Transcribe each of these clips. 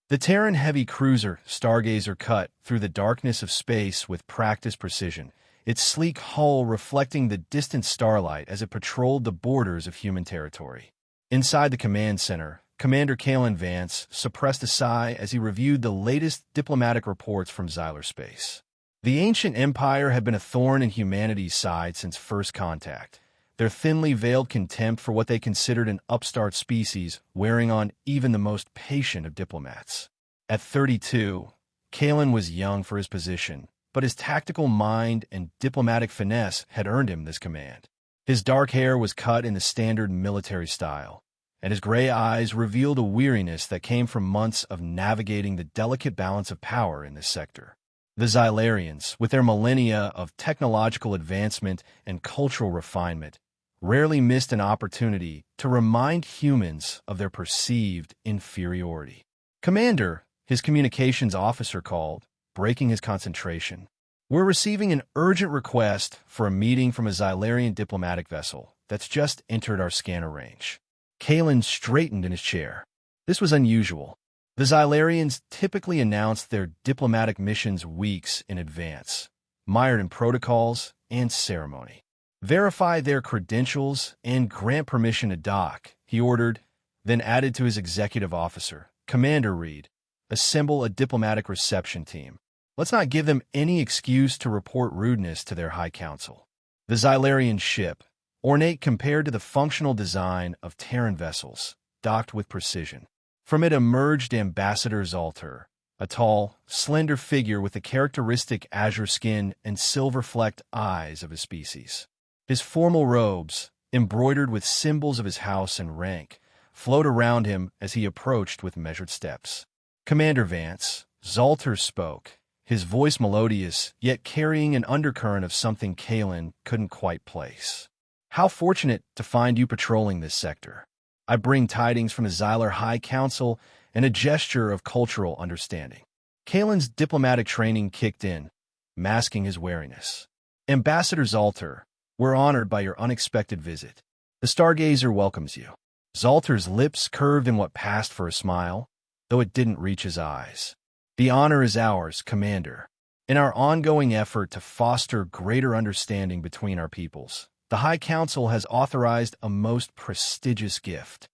The Terran heavy cruiser Stargazer cut through the darkness of space with practiced precision, its sleek hull reflecting the distant starlight as it patrolled the borders of human territory. Inside the command center, Commander Kalen Vance suppressed a sigh as he reviewed the latest diplomatic reports from Xylar space. The ancient empire had been a thorn in humanity's side since first contact, their thinly veiled contempt for what they considered an upstart species wearing on even the most patient of diplomats. At 32, Kalen was young for his position, but his tactical mind and diplomatic finesse had earned him this command. His dark hair was cut in the standard military style, and his gray eyes revealed a weariness that came from months of navigating the delicate balance of power in this sector. The Xylarians, with their millennia of technological advancement and cultural refinement, rarely missed an opportunity to remind humans of their perceived inferiority. "Commander," his communications officer called, breaking his concentration. "We're receiving an urgent request for a meeting from a Xylarian diplomatic vessel that's just entered our scanner range." Kalen straightened in his chair. This was unusual. The Xylarians typically announced their diplomatic missions weeks in advance, mired in protocols and ceremony. "Verify their credentials and grant permission to dock," he ordered, then added to his executive officer, "Commander Reed, assemble a diplomatic reception team. Let's not give them any excuse to report rudeness to their High Council." The Xylarian ship, ornate compared to the functional design of Terran vessels, docked with precision. From it emerged Ambassador Zalter, a tall, slender figure with the characteristic azure skin and silver-flecked eyes of his species. His formal robes, embroidered with symbols of his house and rank, flowed around him as he approached with measured steps. "Commander Vance," Zalter spoke, his voice melodious, yet carrying an undercurrent of something Kalen couldn't quite place. "How fortunate to find you patrolling this sector. I bring tidings from the Xylar High Council and a gesture of cultural understanding." Kalen's diplomatic training kicked in, masking his wariness. "Ambassador Zalter, we're honored by your unexpected visit. The Stargazer welcomes you." Zalter's lips curved in what passed for a smile, though it didn't reach his eyes. "The honor is ours, Commander. In our ongoing effort to foster greater understanding between our peoples, the High Council has authorized a most prestigious gift."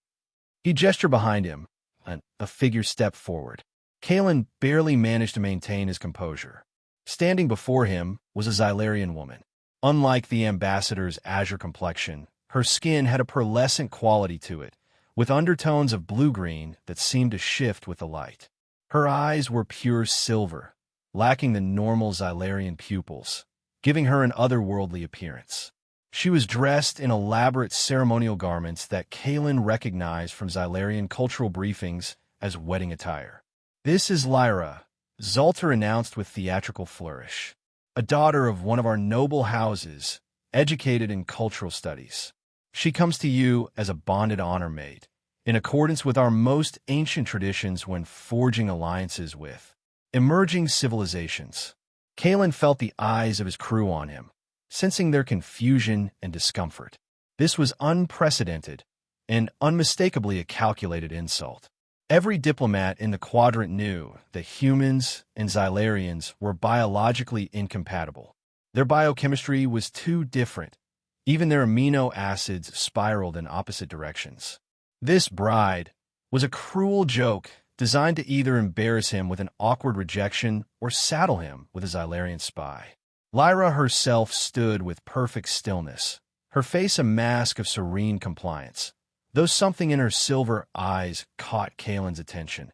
He gestured behind him, and a figure stepped forward. Kalen barely managed to maintain his composure. Standing before him was a Xylarian woman. Unlike the ambassador's azure complexion, her skin had a pearlescent quality to it, with undertones of blue-green that seemed to shift with the light. Her eyes were pure silver, lacking the normal Xylarian pupils, giving her an otherworldly appearance. She was dressed in elaborate ceremonial garments that Kalen recognized from Xylarian cultural briefings as wedding attire. "This is Lyra," Zalter announced with theatrical flourish, "a daughter of one of our noble houses, educated in cultural studies. She comes to you as a bonded honor mate, in accordance with our most ancient traditions when forging alliances with emerging civilizations." Kalen felt the eyes of his crew on him, sensing their confusion and discomfort. This was unprecedented and unmistakably a calculated insult. Every diplomat in the quadrant knew that humans and Xylarians were biologically incompatible. Their biochemistry was too different. Even their amino acids spiraled in opposite directions. This bride was a cruel joke designed to either embarrass him with an awkward rejection or saddle him with a Xylarian spy. Lyra herself stood with perfect stillness, her face a mask of serene compliance, though something in her silver eyes caught Kalen's attention,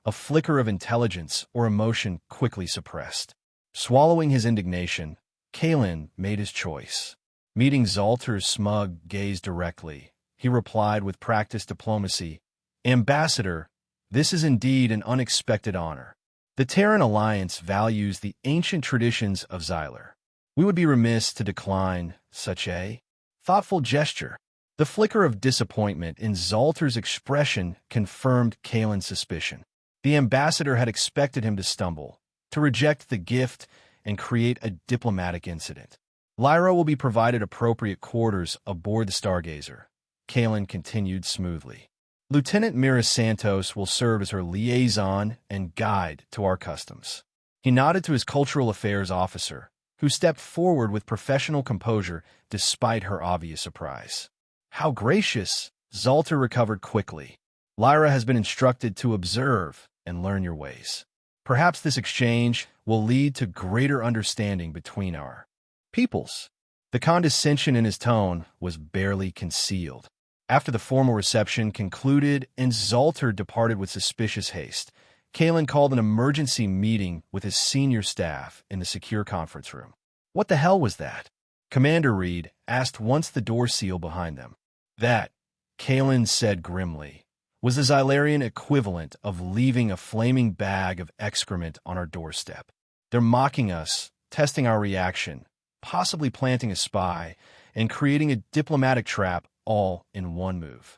a flicker of intelligence or emotion quickly suppressed. Swallowing his indignation, Kalen made his choice. Meeting Zalter's smug gaze directly, he replied with practiced diplomacy, "Ambassador, this is indeed an unexpected honor. The Terran Alliance values the ancient traditions of Xylar. We would be remiss to decline such a thoughtful gesture." The flicker of disappointment in Zalter's expression confirmed Kalen's suspicion. The ambassador had expected him to stumble, to reject the gift, and create a diplomatic incident. "Lyra will be provided appropriate quarters aboard the Stargazer," Kalen continued smoothly. Lieutenant Mira Santos will serve as her liaison and guide to our customs. He nodded to his cultural affairs officer, who stepped forward with professional composure despite her obvious surprise. How gracious! Zalter recovered quickly. Lyra has been instructed to observe and learn your ways. Perhaps this exchange will lead to greater understanding between our peoples. The condescension in his tone was barely concealed. After the formal reception concluded and Zalter departed with suspicious haste, Kalen called an emergency meeting with his senior staff in the secure conference room. What the hell was that? Commander Reed asked once the door sealed behind them. That, Kalen said grimly, was the Xylarian equivalent of leaving a flaming bag of excrement on our doorstep. They're mocking us, testing our reaction, possibly planting a spy, and creating a diplomatic trap all in one move.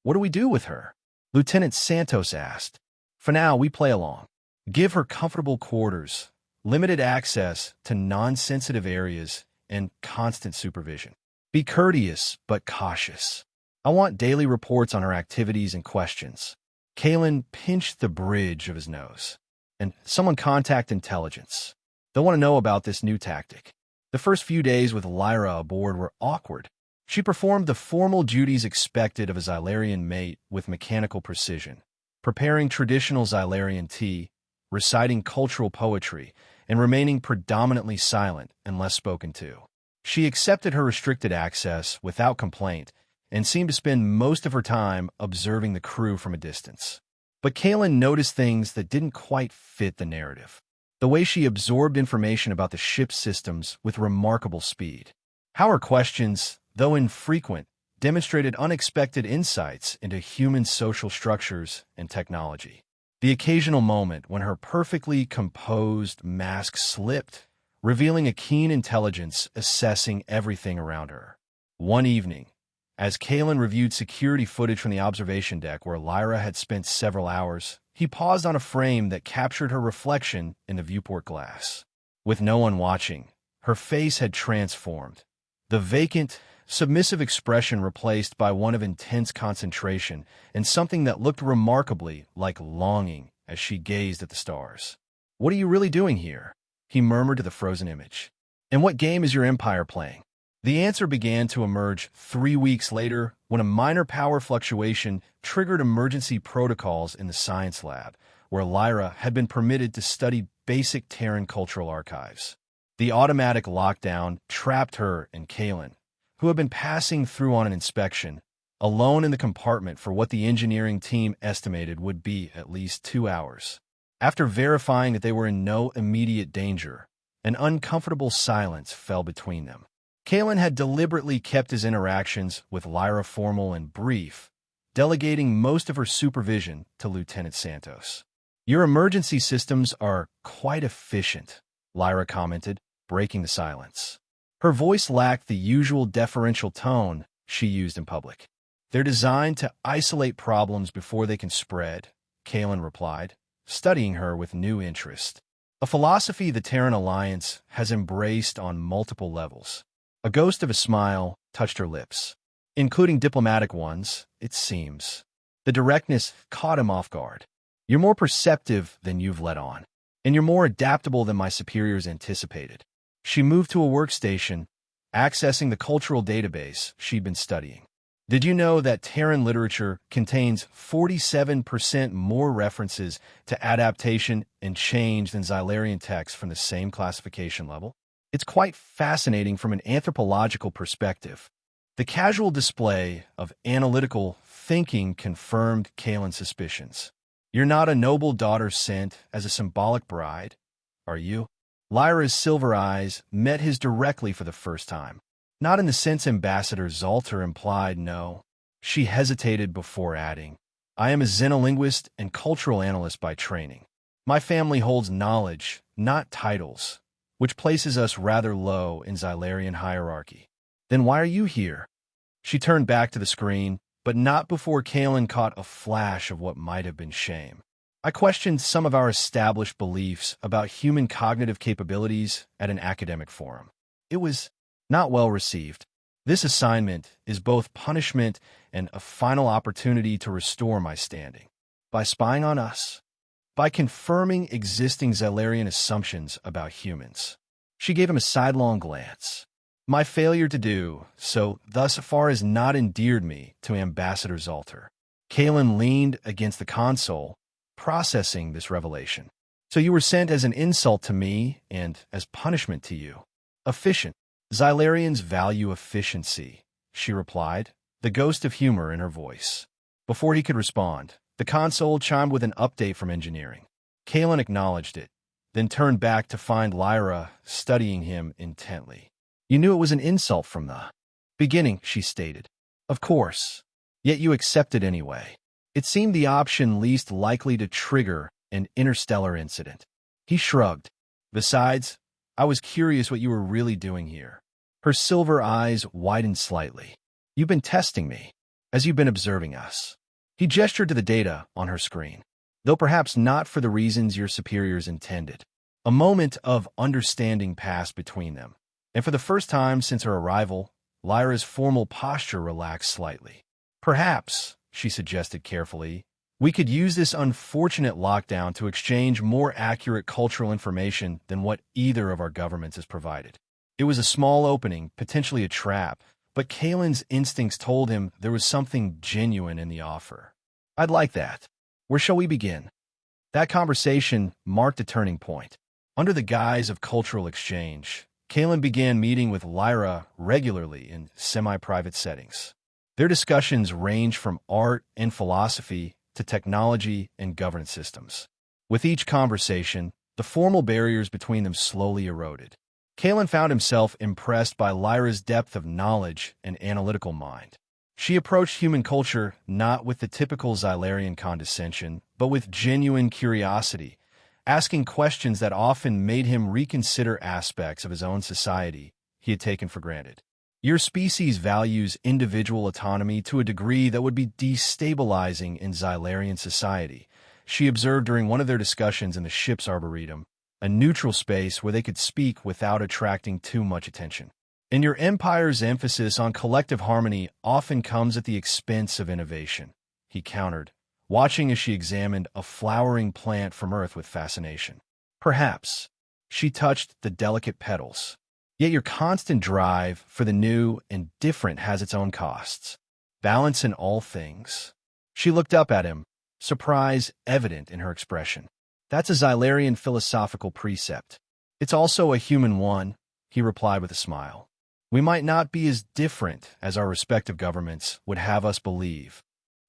What do we do with her? Lieutenant Santos asked. For now, we play along. Give her comfortable quarters, limited access to non-sensitive areas, and constant supervision. Be courteous, but cautious. I want daily reports on her activities and questions. Kalen pinched the bridge of his nose. And someone contact intelligence. They'll want to know about this new tactic. The first few days with Lyra aboard were awkward. She performed the formal duties expected of a Xylarian mate with mechanical precision, preparing traditional Xylarian tea, reciting cultural poetry, and remaining predominantly silent unless spoken to. She accepted her restricted access without complaint and seemed to spend most of her time observing the crew from a distance. But Kalen noticed things that didn't quite fit the narrative. The way she absorbed information about the ship's systems with remarkable speed. How her questions, though infrequent, demonstrated unexpected insights into human social structures and technology. The occasional moment when her perfectly composed mask slipped, revealing a keen intelligence assessing everything around her. One evening, as Kalen reviewed security footage from the observation deck where Lyra had spent several hours, he paused on a frame that captured her reflection in the viewport glass. With no one watching, her face had transformed. The vacant, submissive expression replaced by one of intense concentration and something that looked remarkably like longing as she gazed at the stars. "What are you really doing here?" he murmured to the frozen image. "And what game is your empire playing?" The answer began to emerge 3 weeks later when a minor power fluctuation triggered emergency protocols in the science lab, where Lyra had been permitted to study basic Terran cultural archives. The automatic lockdown trapped her and Kalen, who had been passing through on an inspection, alone in the compartment for what the engineering team estimated would be at least 2 hours. After verifying that they were in no immediate danger, an uncomfortable silence fell between them. Kalen had deliberately kept his interactions with Lyra formal and brief, delegating most of her supervision to Lieutenant Santos. "Your emergency systems are quite efficient," Lyra commented, breaking the silence. Her voice lacked the usual deferential tone she used in public. "They're designed to isolate problems before they can spread," Kalen replied, studying her with new interest. A philosophy the Terran Alliance has embraced on multiple levels. A ghost of a smile touched her lips. "Including diplomatic ones, it seems." The directness caught him off guard. "You're more perceptive than you've let on, and you're more adaptable than my superiors anticipated." She moved to a workstation, accessing the cultural database she'd been studying. "Did you know that Terran literature contains 47% more references to adaptation and change than Xylarian texts from the same classification level? It's quite fascinating from an anthropological perspective." The casual display of analytical thinking confirmed Kalen's suspicions. "You're not a noble daughter sent as a symbolic bride, are you?" Lyra's silver eyes met his directly for the first time. Not in the sense Ambassador Zalter implied, no. She hesitated before adding, "I am a xenolinguist and cultural analyst by training. My family holds knowledge, not titles, which places us rather low in Xylarian hierarchy." "Then why are you here?" She turned back to the screen, but not before Kalen caught a flash of what might have been shame. "I questioned some of our established beliefs about human cognitive capabilities at an academic forum. It was not well received." This assignment is both punishment and a final opportunity to restore my standing. By spying on us, by confirming existing Xylarian assumptions about humans. She gave him a sidelong glance. My failure to do so thus far has not endeared me to Ambassador Zalter. Kalen leaned against the console, processing this revelation. So you were sent as an insult to me and as punishment to you. Efficient. Xylarians value efficiency, she replied, the ghost of humor in her voice. Before he could respond, the console chimed with an update from engineering. Kalen acknowledged it, then turned back to find Lyra studying him intently. You knew it was an insult from the beginning, she stated. Of course. Yet you accepted anyway. It seemed the option least likely to trigger an interstellar incident. He shrugged. Besides, I was curious what you were really doing here. Her silver eyes widened slightly. You've been testing me, as you've been observing us. He gestured to the data on her screen, though perhaps not for the reasons your superiors intended. A moment of understanding passed between them, and for the first time since her arrival, Lyra's formal posture relaxed slightly. Perhaps, she suggested carefully, we could use this unfortunate lockdown to exchange more accurate cultural information than what either of our governments has provided. It was a small opening, potentially a trap, but Kalen's instincts told him there was something genuine in the offer. I'd like that. Where shall we begin? That conversation marked a turning point. Under the guise of cultural exchange, Kalen began meeting with Lyra regularly in semi-private settings. Their discussions ranged from art and philosophy to technology and governance systems. With each conversation, the formal barriers between them slowly eroded. Kalen found himself impressed by Lyra's depth of knowledge and analytical mind. She approached human culture not with the typical Xylarian condescension, but with genuine curiosity, asking questions that often made him reconsider aspects of his own society he had taken for granted. Your species values individual autonomy to a degree that would be destabilizing in Xylarian society, she observed during one of their discussions in the ship's arboretum, a neutral space where they could speak without attracting too much attention. And your empire's emphasis on collective harmony often comes at the expense of innovation, he countered, watching as she examined a flowering plant from Earth with fascination. Perhaps. She touched the delicate petals. Yet your constant drive for the new and different has its own costs. Balance in all things. She looked up at him, surprise evident in her expression. That's a Xylarian philosophical precept. It's also a human one, he replied with a smile. We might not be as different as our respective governments would have us believe.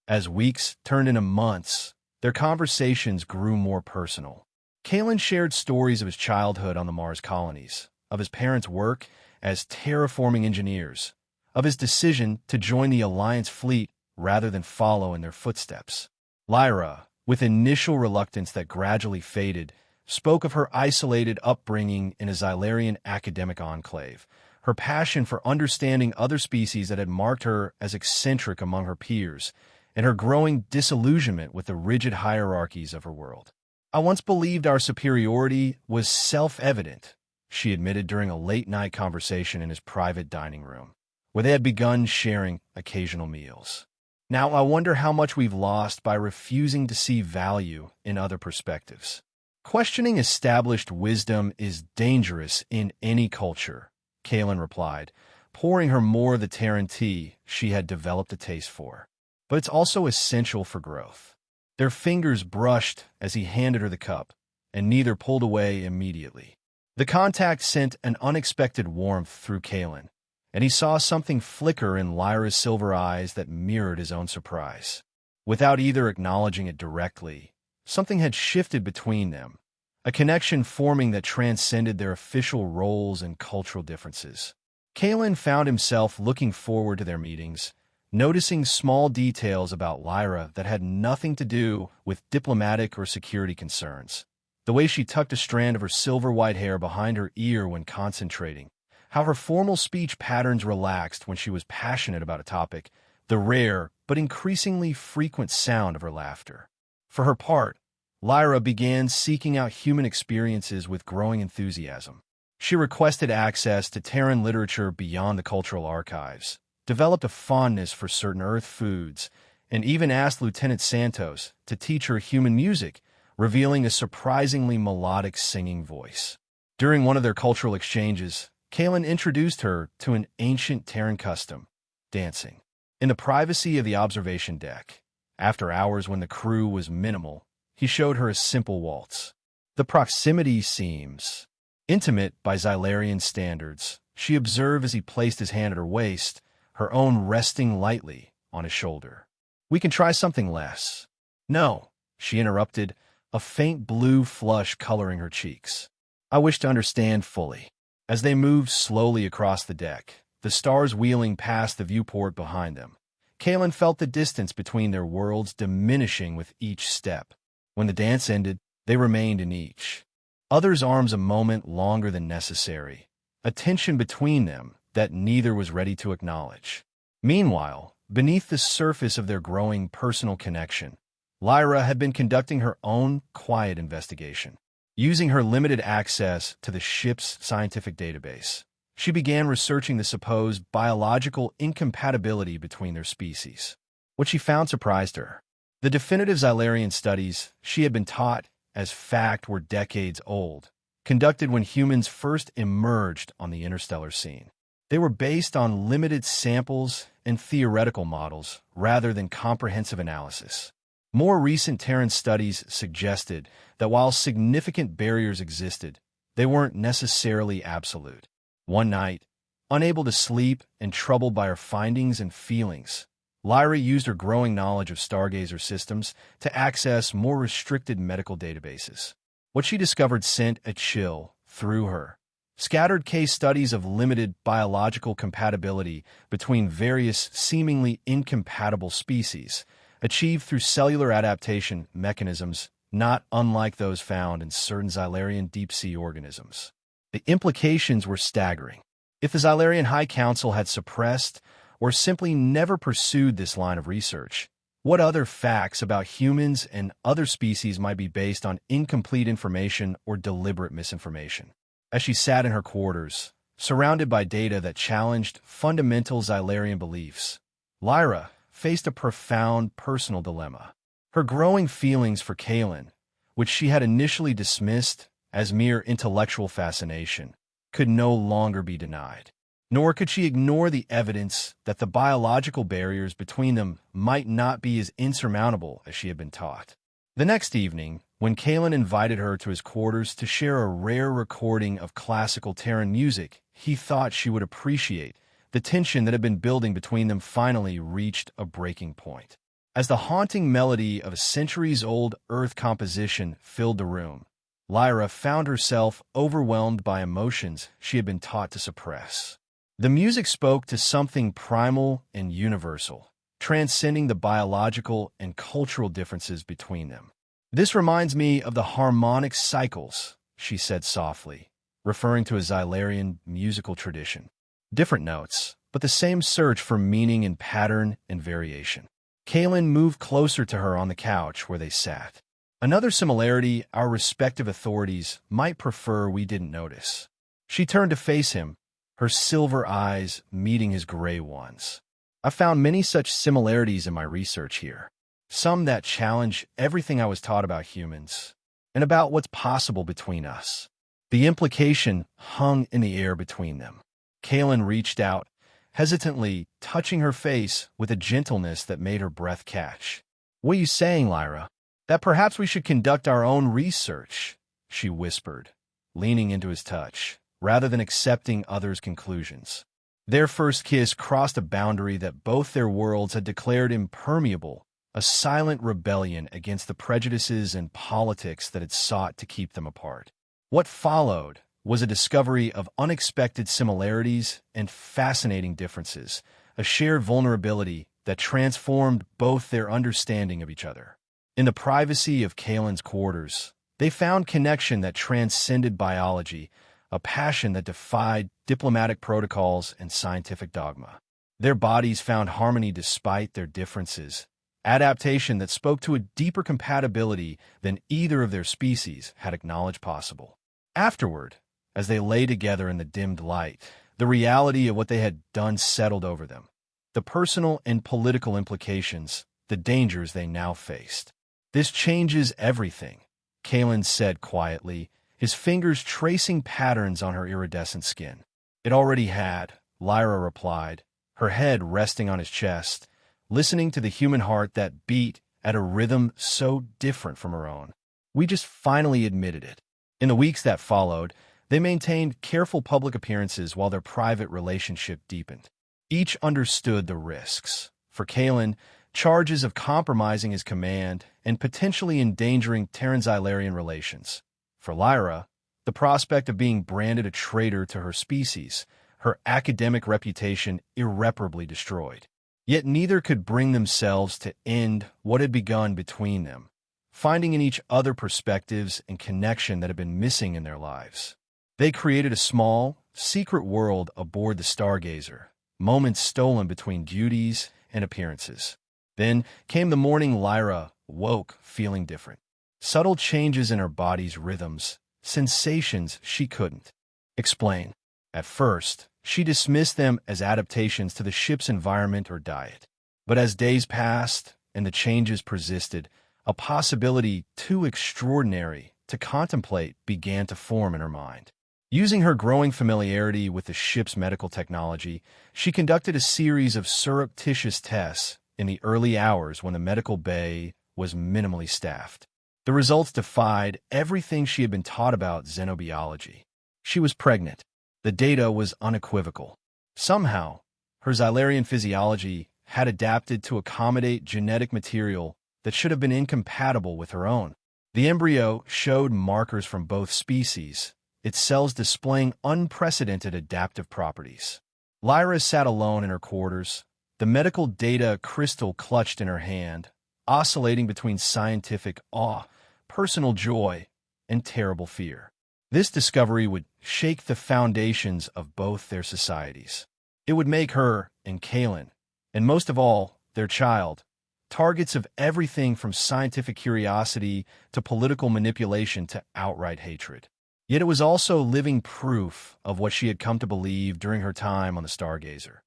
As weeks turned into months, their conversations grew more personal. Kalen shared stories of his childhood on the Mars colonies, of his parents' work as terraforming engineers, of his decision to join the Alliance fleet rather than follow in their footsteps. Lyra, with initial reluctance that gradually faded, spoke of her isolated upbringing in a Xylarian academic enclave, her passion for understanding other species that had marked her as eccentric among her peers, and her growing disillusionment with the rigid hierarchies of her world. I once believed our superiority was self-evident, she admitted during a late-night conversation in his private dining room, where they had begun sharing occasional meals. Now I wonder how much we've lost by refusing to see value in other perspectives. Questioning established wisdom is dangerous in any culture, Kalen replied, pouring her more of the Terran tea she had developed a taste for. But it's also essential for growth. Their fingers brushed as he handed her the cup, and neither pulled away immediately. The contact sent an unexpected warmth through Kalen, and he saw something flicker in Lyra's silver eyes that mirrored his own surprise. Without either acknowledging it directly, something had shifted between them, a connection forming that transcended their official roles and cultural differences. Kalen found himself looking forward to their meetings, noticing small details about Lyra that had nothing to do with diplomatic or security concerns. The way she tucked a strand of her silver-white hair behind her ear when concentrating, how her formal speech patterns relaxed when she was passionate about a topic, the rare but increasingly frequent sound of her laughter. For her part, Lyra began seeking out human experiences with growing enthusiasm. She requested access to Terran literature beyond the cultural archives, developed a fondness for certain Earth foods, and even asked Lieutenant Santos to teach her human music, revealing a surprisingly melodic singing voice. During one of their cultural exchanges, Kalen introduced her to an ancient Terran custom, dancing. In the privacy of the observation deck, after hours when the crew was minimal, he showed her a simple waltz. The proximity seems intimate by Xylarian standards, she observed as he placed his hand at her waist, her own resting lightly on his shoulder. We can try something less. No, she interrupted, a faint blue flush coloring her cheeks. I wish to understand fully. As they moved slowly across the deck, the stars wheeling past the viewport behind them, Kalen felt the distance between their worlds diminishing with each step. When the dance ended, they remained in each other's arms a moment longer than necessary, a tension between them that neither was ready to acknowledge. Meanwhile, beneath the surface of their growing personal connection, Lyra had been conducting her own quiet investigation. Using her limited access to the ship's scientific database, she began researching the supposed biological incompatibility between their species. What she found surprised her. The definitive Xylarian studies she had been taught as fact were decades old, conducted when humans first emerged on the interstellar scene. They were based on limited samples and theoretical models rather than comprehensive analysis. More recent Terran studies suggested that while significant barriers existed, they weren't necessarily absolute. One night, unable to sleep and troubled by her findings and feelings, Lyra used her growing knowledge of stargazer systems to access more restricted medical databases. What she discovered sent a chill through her. Scattered case studies of limited biological compatibility between various seemingly incompatible species, achieved through cellular adaptation mechanisms not unlike those found in certain Xylarian deep-sea organisms. The implications were staggering. If the Xylarian High Council had suppressed or simply never pursued this line of research, what other facts about humans and other species might be based on incomplete information or deliberate misinformation? As she sat in her quarters, surrounded by data that challenged fundamental Xylarian beliefs, Lyra faced a profound personal dilemma. Her growing feelings for Kalen, which she had initially dismissed as mere intellectual fascination, could no longer be denied. Nor could she ignore the evidence that the biological barriers between them might not be as insurmountable as she had been taught. The next evening, when Kalen invited her to his quarters to share a rare recording of classical Terran music he thought she would appreciate, the tension that had been building between them finally reached a breaking point. As the haunting melody of a centuries-old Earth composition filled the room, Lyra found herself overwhelmed by emotions she had been taught to suppress. The music spoke to something primal and universal, transcending the biological and cultural differences between them. This reminds me of the harmonic cycles, she said softly, referring to a Xylarian musical tradition. Different notes, but the same search for meaning in pattern and variation. Kalen moved closer to her on the couch where they sat. Another similarity our respective authorities might prefer we didn't notice. She turned to face him, her silver eyes meeting his gray ones. I found many such similarities in my research here, some that challenge everything I was taught about humans and about what's possible between us. The implication hung in the air between them. Kalen reached out, hesitantly touching her face with a gentleness that made her breath catch. "What are you saying, Lyra? That perhaps we should conduct our own research," she whispered, leaning into his touch, rather than accepting others' conclusions. Their first kiss crossed a boundary that both their worlds had declared impermeable, a silent rebellion against the prejudices and politics that had sought to keep them apart. What followed was a discovery of unexpected similarities and fascinating differences, a shared vulnerability that transformed both their understanding of each other. In the privacy of Kalen's quarters, they found connection that transcended biology, a passion that defied diplomatic protocols and scientific dogma. Their bodies found harmony despite their differences, adaptation that spoke to a deeper compatibility than either of their species had acknowledged possible. Afterward, As they lay together in the dimmed light, the reality of what they had done settled over them. The personal and political implications, the dangers they now faced. "This changes everything," Kalen said quietly, his fingers tracing patterns on her iridescent skin. "It already had," Lyra replied, her head resting on his chest, listening to the human heart that beat at a rhythm so different from her own. "We just finally admitted it." In the weeks that followed, they maintained careful public appearances while their private relationship deepened. Each understood the risks. For Kalen, charges of compromising his command and potentially endangering Terran-Xylarian relations. For Lyra, the prospect of being branded a traitor to her species, her academic reputation irreparably destroyed. Yet neither could bring themselves to end what had begun between them, finding in each other perspectives and connection that had been missing in their lives. They created a small, secret world aboard the Stargazer, moments stolen between duties and appearances. Then came the morning Lyra woke feeling different. Subtle changes in her body's rhythms, sensations she couldn't explain. At first, she dismissed them as adaptations to the ship's environment or diet. But as days passed and the changes persisted, a possibility too extraordinary to contemplate began to form in her mind. Using her growing familiarity with the ship's medical technology, she conducted a series of surreptitious tests in the early hours when the medical bay was minimally staffed. The results defied everything she had been taught about xenobiology. She was pregnant. The data was unequivocal. Somehow, her Xylarian physiology had adapted to accommodate genetic material that should have been incompatible with her own. The embryo showed markers from both species, its cells displaying unprecedented adaptive properties. Lyra sat alone in her quarters, the medical data crystal clutched in her hand, oscillating between scientific awe, personal joy, and terrible fear. This discovery would shake the foundations of both their societies. It would make her and Kalen, and most of all, their child, targets of everything from scientific curiosity to political manipulation to outright hatred. Yet it was also living proof of what she had come to believe during her time on the Stargazer,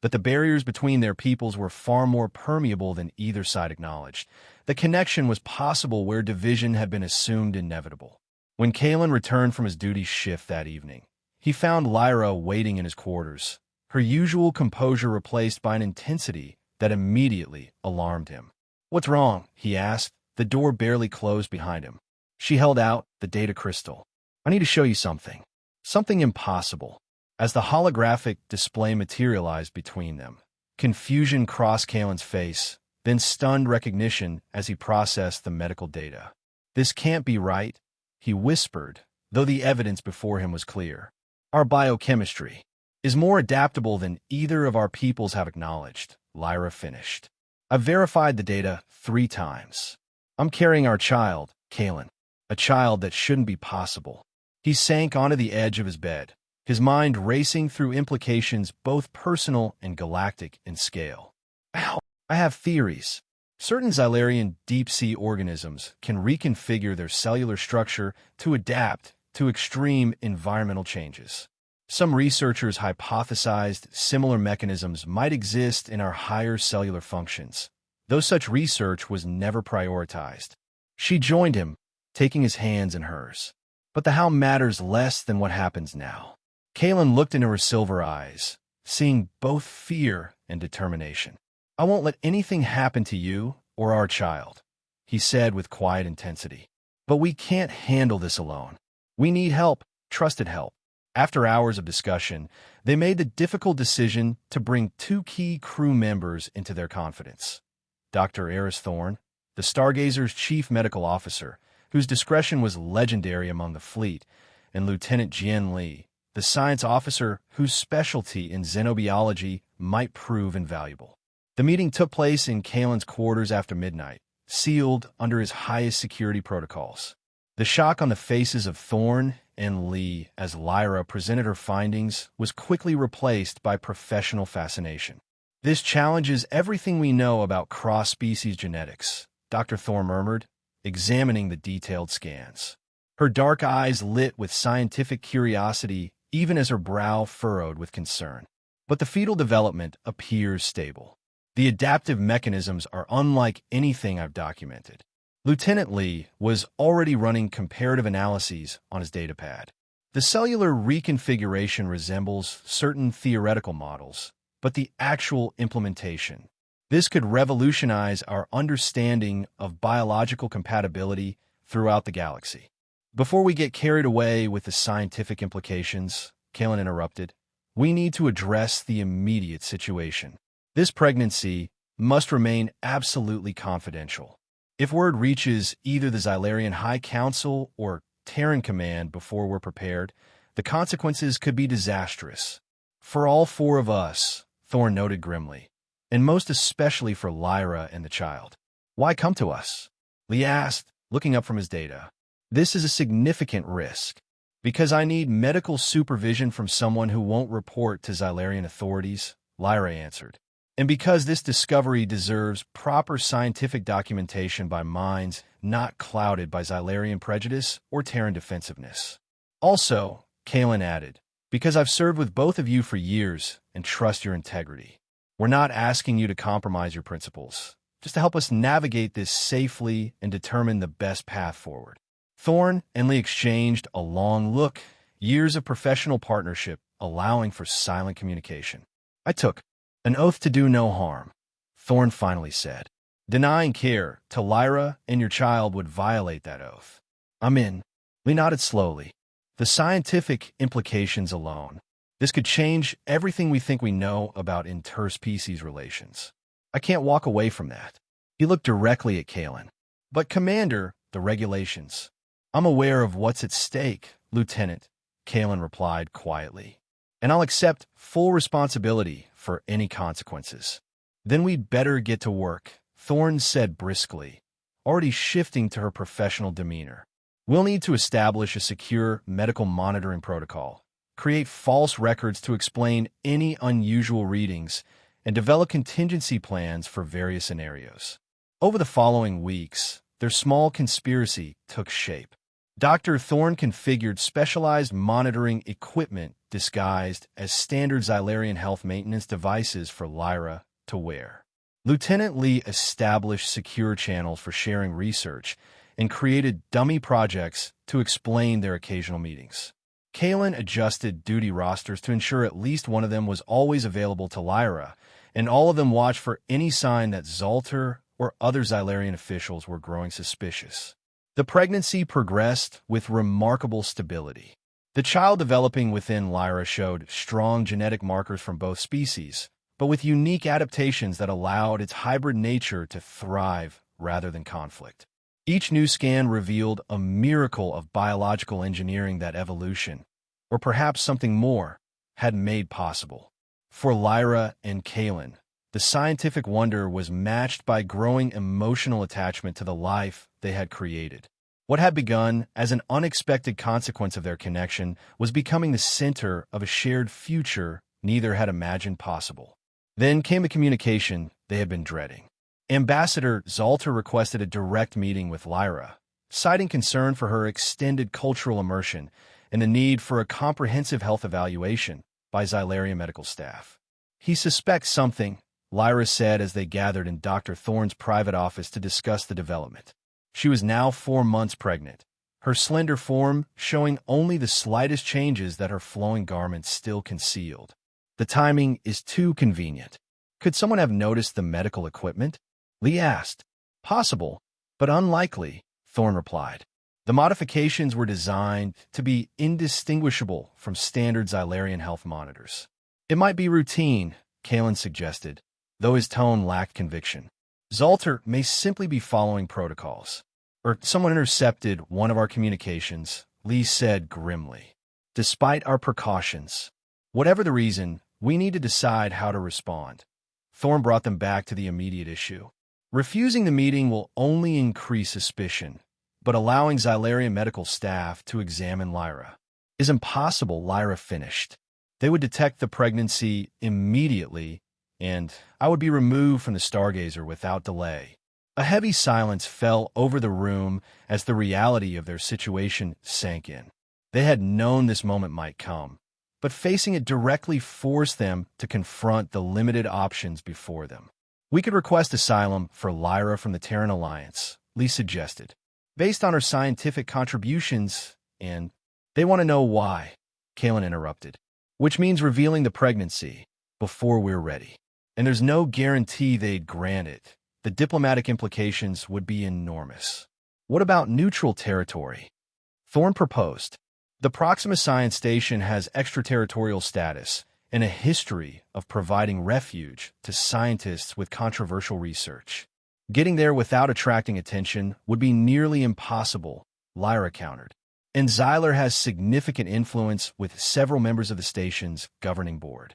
that the barriers between their peoples were far more permeable than either side acknowledged. The connection was possible where division had been assumed inevitable. When Kalen returned from his duty shift that evening, he found Lyra waiting in his quarters, her usual composure replaced by an intensity that immediately alarmed him. "What's wrong?" he asked, the door barely closed behind him. She held out the data crystal. "I need to show you something. Something impossible." As the holographic display materialized between them, confusion crossed Kalen's face, then stunned recognition as he processed the medical data. "This can't be right," he whispered, though the evidence before him was clear. "Our biochemistry is more adaptable than either of our peoples have acknowledged," Lyra finished. "I've verified the data 3 times. I'm carrying our child, Kalen, a child that shouldn't be possible." He sank onto the edge of his bed, his mind racing through implications both personal and galactic in scale. "Ow, I have theories. Certain Xylarian deep-sea organisms can reconfigure their cellular structure to adapt to extreme environmental changes. Some researchers hypothesized similar mechanisms might exist in our higher cellular functions, though such research was never prioritized." She joined him, taking his hands in hers. "But the how matters less than what happens now." Kalen looked into her silver eyes, seeing both fear and determination. "I won't let anything happen to you or our child," he said with quiet intensity. "But we can't handle this alone. We need help, trusted help." After hours of discussion, they made the difficult decision to bring 2 key crew members into their confidence. Dr. Eris Thorne, the Stargazer's chief medical officer, whose discretion was legendary among the fleet, and Lieutenant Jian Li, the science officer whose specialty in xenobiology might prove invaluable. The meeting took place in Kalen's quarters after midnight, sealed under his highest security protocols. The shock on the faces of Thorne and Lee as Lyra presented her findings was quickly replaced by professional fascination. "This challenges everything we know about cross-species genetics," Dr. Thorne murmured, examining the detailed scans. Her dark eyes lit with scientific curiosity, even as her brow furrowed with concern. But the fetal development appears stable. The adaptive mechanisms are unlike anything I've documented. Lieutenant Lee was already running comparative analyses on his datapad. The cellular reconfiguration resembles certain theoretical models, but the actual implementation. This could revolutionize our understanding of biological compatibility throughout the galaxy. Before we get carried away with the scientific implications, Kalen interrupted, we need to address the immediate situation. This pregnancy must remain absolutely confidential. If word reaches either the Xylarian High Council or Terran Command before we're prepared, the consequences could be disastrous. For all four of us, Thorne noted grimly, and most especially for Lyra and the child. Why come to us? Lee asked, looking up from his data. This is a significant risk. Because I need medical supervision from someone who won't report to Xylarian authorities, Lyra answered. And because this discovery deserves proper scientific documentation by minds not clouded by Xylarian prejudice or Terran defensiveness. Also, Kalen added, because I've served with both of you for years and trust your integrity. We're not asking you to compromise your principles, just to help us navigate this safely and determine the best path forward. Thorne and Lee exchanged a long look, years of professional partnership allowing for silent communication. I took an oath to do no harm, Thorne finally said. Denying care to Lyra and your child would violate that oath. I'm in. Lee nodded slowly. The scientific implications alone. This could change everything we think we know about interspecies relations. I can't walk away from that. He looked directly at Kalen. But Commander, the regulations. I'm aware of what's at stake, Lieutenant, Kalen replied quietly. And I'll accept full responsibility for any consequences. Then we'd better get to work, Thorne said briskly, already shifting to her professional demeanor. We'll need to establish a secure medical monitoring protocol, create false records to explain any unusual readings, and develop contingency plans for various scenarios. Over the following weeks, their small conspiracy took shape. Dr. Thorne configured specialized monitoring equipment disguised as standard Xylarian health maintenance devices for Lyra to wear. Lieutenant Lee established secure channels for sharing research and created dummy projects to explain their occasional meetings. Kalen adjusted duty rosters to ensure at least one of them was always available to Lyra, and all of them watched for any sign that Zalter or other Xylarian officials were growing suspicious. The pregnancy progressed with remarkable stability. The child developing within Lyra showed strong genetic markers from both species, but with unique adaptations that allowed its hybrid nature to thrive rather than conflict. Each new scan revealed a miracle of biological engineering that evolution, or perhaps something more, had made possible. For Lyra and Kalen, the scientific wonder was matched by growing emotional attachment to the life they had created. What had begun as an unexpected consequence of their connection was becoming the center of a shared future neither had imagined possible. Then came a communication they had been dreading. Ambassador Zalter requested a direct meeting with Lyra, citing concern for her extended cultural immersion and the need for a comprehensive health evaluation by Xylarian medical staff. He suspects something, Lyra said as they gathered in Dr. Thorne's private office to discuss the development. She was now 4 months pregnant, her slender form showing only the slightest changes that her flowing garments still concealed. The timing is too convenient. Could someone have noticed the medical equipment? Lee asked. Possible, but unlikely, Thorne replied. The modifications were designed to be indistinguishable from standard Xylarian health monitors. It might be routine, Kalen suggested, though his tone lacked conviction. Zalter may simply be following protocols. Or someone intercepted one of our communications, Lee said grimly. Despite our precautions, whatever the reason, we need to decide how to respond. Thorne brought them back to the immediate issue. Refusing the meeting will only increase suspicion, but allowing Xylarian medical staff to examine Lyra is impossible, Lyra finished. They would detect the pregnancy immediately, and I would be removed from the Stargazer without delay. A heavy silence fell over the room as the reality of their situation sank in. They had known this moment might come, but facing it directly forced them to confront the limited options before them. We could request asylum for Lyra from the Terran Alliance, Lee suggested, based on her scientific contributions, and they want to know why, Kalen interrupted, which means revealing the pregnancy before we're ready. And there's no guarantee they'd grant it. The diplomatic implications would be enormous. What about neutral territory? Thorne proposed. The Proxima Science Station has extraterritorial status and a history of providing refuge to scientists with controversial research. Getting there without attracting attention would be nearly impossible, Lyra countered. And Xyler has significant influence with several members of the station's governing board.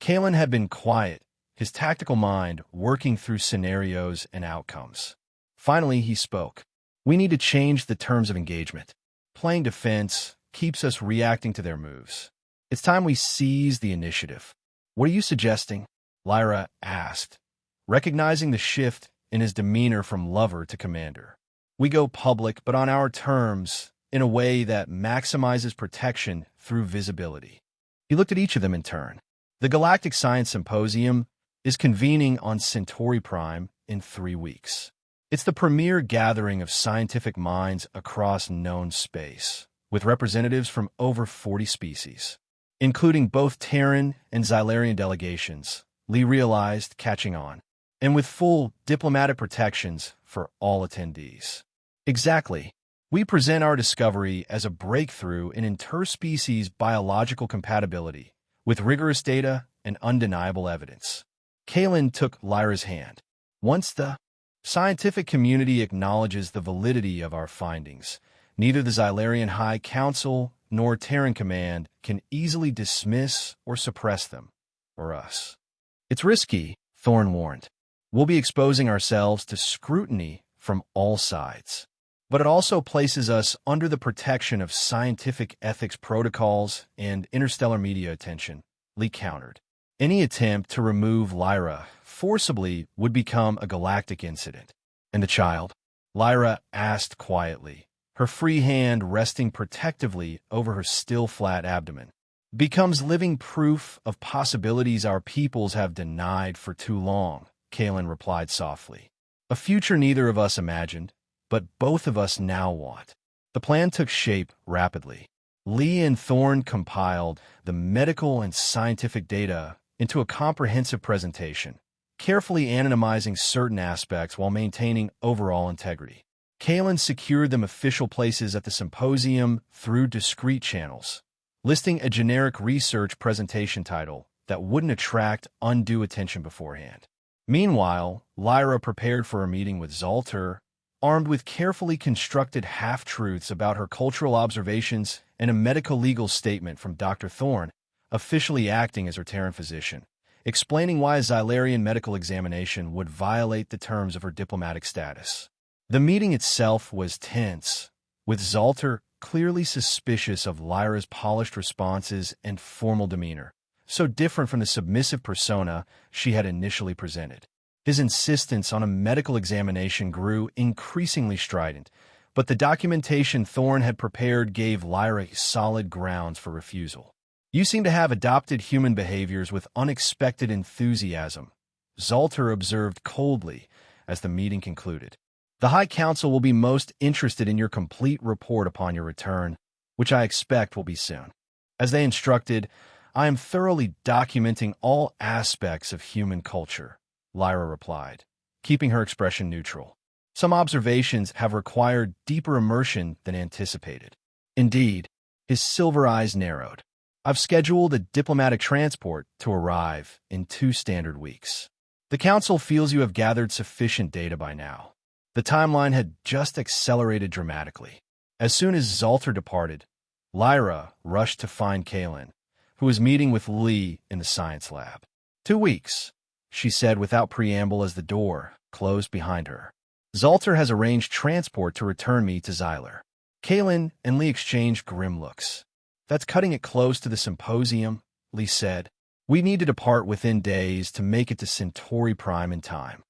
Kalen had been quiet, his tactical mind working through scenarios and outcomes. Finally, he spoke. We need to change the terms of engagement. Playing defense keeps us reacting to their moves. It's time we seize the initiative. What are you suggesting? Lyra asked, recognizing the shift in his demeanor from lover to commander. We go public, but on our terms, in a way that maximizes protection through visibility. He looked at each of them in turn. The Galactic Science Symposium is convening on Centauri Prime in 3 weeks. It's the premier gathering of scientific minds across known space, with representatives from over 40 species, including both Terran and Xylarian delegations, Lee realized, catching on, and with full diplomatic protections for all attendees. Exactly. We present our discovery as a breakthrough in interspecies biological compatibility, with rigorous data and undeniable evidence. Kalen took Lyra's hand. Once the scientific community acknowledges the validity of our findings, neither the Xylarian High Council nor Terran Command can easily dismiss or suppress them, or us. It's risky, Thorne warned. We'll be exposing ourselves to scrutiny from all sides. But it also places us under the protection of scientific ethics protocols and interstellar media attention, Lee countered. Any attempt to remove Lyra forcibly would become a galactic incident. And the child? Lyra asked quietly, her free hand resting protectively over her still flat abdomen. Becomes living proof of possibilities our peoples have denied for too long, Kalen replied softly. A future neither of us imagined, but both of us now want. The plan took shape rapidly. Lee and Thorne compiled the medical and scientific data into a comprehensive presentation, carefully anonymizing certain aspects while maintaining overall integrity. Kalen secured them official places at the symposium through discreet channels, listing a generic research presentation title that wouldn't attract undue attention beforehand. Meanwhile, Lyra prepared for a meeting with Zalter, armed with carefully constructed half-truths about her cultural observations and a medico-legal statement from Dr. Thorne, officially acting as her Terran physician, explaining why a Xylarian medical examination would violate the terms of her diplomatic status. The meeting itself was tense, with Zalter clearly suspicious of Lyra's polished responses and formal demeanor, so different from the submissive persona she had initially presented. His insistence on a medical examination grew increasingly strident, but the documentation Thorne had prepared gave Lyra solid grounds for refusal. You seem to have adopted human behaviors with unexpected enthusiasm, Zalter observed coldly as the meeting concluded. The High Council will be most interested in your complete report upon your return, which I expect will be soon. As they instructed, I am thoroughly documenting all aspects of human culture, Lyra replied, keeping her expression neutral. Some observations have required deeper immersion than anticipated. Indeed, his silver eyes narrowed. I've scheduled a diplomatic transport to arrive in 2 standard weeks. The Council feels you have gathered sufficient data by now. The timeline had just accelerated dramatically. As soon as Zalter departed, Lyra rushed to find Kalen, who was meeting with Lee in the science lab. 2 weeks, she said without preamble as the door closed behind her. Zalter has arranged transport to return me to Xyler. Kalen and Lee exchanged grim looks. That's cutting it close to the symposium, Lee said. We need to depart within days to make it to Centauri Prime in time.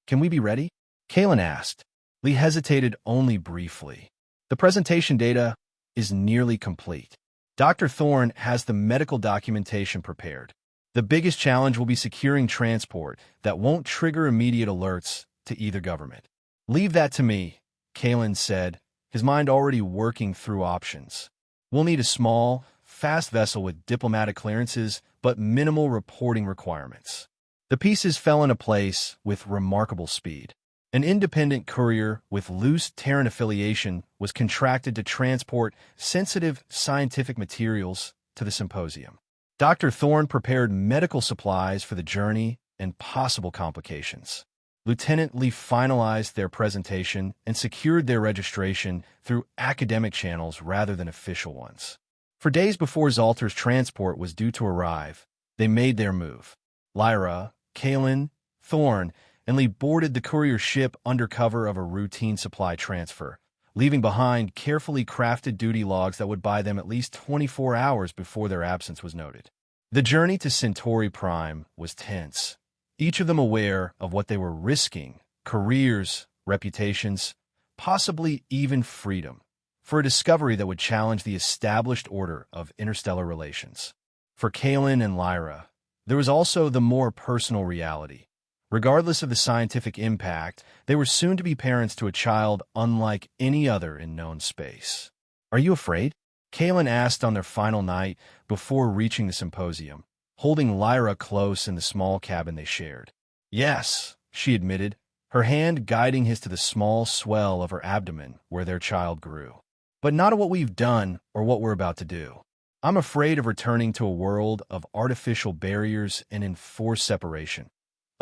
Can we be ready? Kalen asked. Lee hesitated only briefly. The presentation data is nearly complete. Dr. Thorne has the medical documentation prepared. The biggest challenge will be securing transport that won't trigger immediate alerts to either government. Leave that to me, Kalen said, his mind already working through options. We'll need a small, fast vessel with diplomatic clearances but minimal reporting requirements. The pieces fell into place with remarkable speed. An independent courier with loose Terran affiliation was contracted to transport sensitive scientific materials to the symposium. Dr. Thorne prepared medical supplies for the journey and possible complications. Lieutenant Lee finalized their presentation and secured their registration through academic channels rather than official ones. For days before Zalter's transport was due to arrive, they made their move. Lyra, Kalen, Thorne, and Lee boarded the courier ship under cover of a routine supply transfer, leaving behind carefully crafted duty logs that would buy them at least 24 hours before their absence was noted. The journey to Centauri Prime was tense, each of them aware of what they were risking: careers, reputations, possibly even freedom, for a discovery that would challenge the established order of interstellar relations. For Kalen and Lyra, there was also the more personal reality. Regardless of the scientific impact, they were soon to be parents to a child unlike any other in known space. "Are you afraid?" Kalen asked on their final night before reaching the symposium, holding Lyra close in the small cabin they shared. "Yes," she admitted, her hand guiding his to the small swell of her abdomen where their child grew. "But not of what we've done or what we're about to do. I'm afraid of returning to a world of artificial barriers and enforced separation.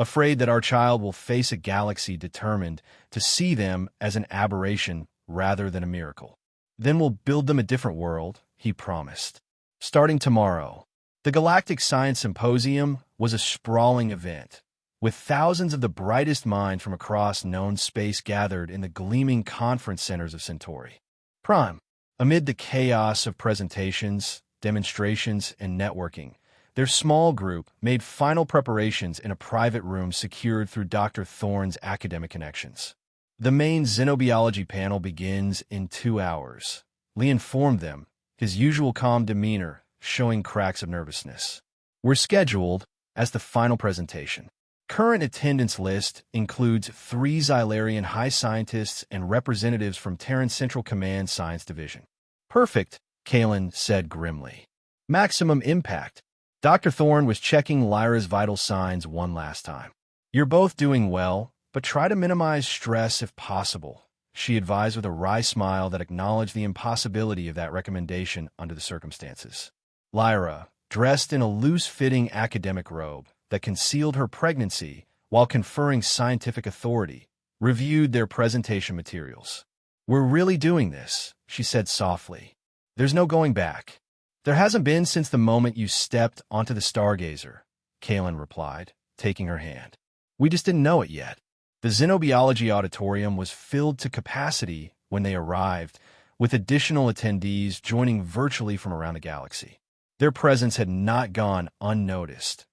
Afraid that our child will face a galaxy determined to see them as an aberration rather than a miracle. Then we'll build them a different world," he promised. Starting tomorrow, the Galactic Science Symposium was a sprawling event, with thousands of the brightest minds from across known space gathered in the gleaming conference centers of Centauri Prime. Amid the chaos of presentations, demonstrations, and networking, their small group made final preparations in a private room secured through Dr. Thorne's academic connections. The main xenobiology panel begins in 2 hours. Lee informed them, his usual calm demeanor showing cracks of nervousness. "We're scheduled as the final presentation. Current attendance list includes 3 Xylarian high scientists and representatives from Terran Central Command Science Division." "Perfect," Kalen said grimly. "Maximum impact." Dr. Thorne was checking Lyra's vital signs one last time. "You're both doing well, but try to minimize stress if possible," she advised with a wry smile that acknowledged the impossibility of that recommendation under the circumstances. Lyra, dressed in a loose-fitting academic robe that concealed her pregnancy while conferring scientific authority, reviewed their presentation materials. "We're really doing this," she said softly. "There's no going back." "There hasn't been since the moment you stepped onto the Stargazer," Kalen replied, taking her hand. "We just didn't know it yet." The xenobiology auditorium was filled to capacity when they arrived, with additional attendees joining virtually from around the galaxy. Their presence had not gone unnoticed.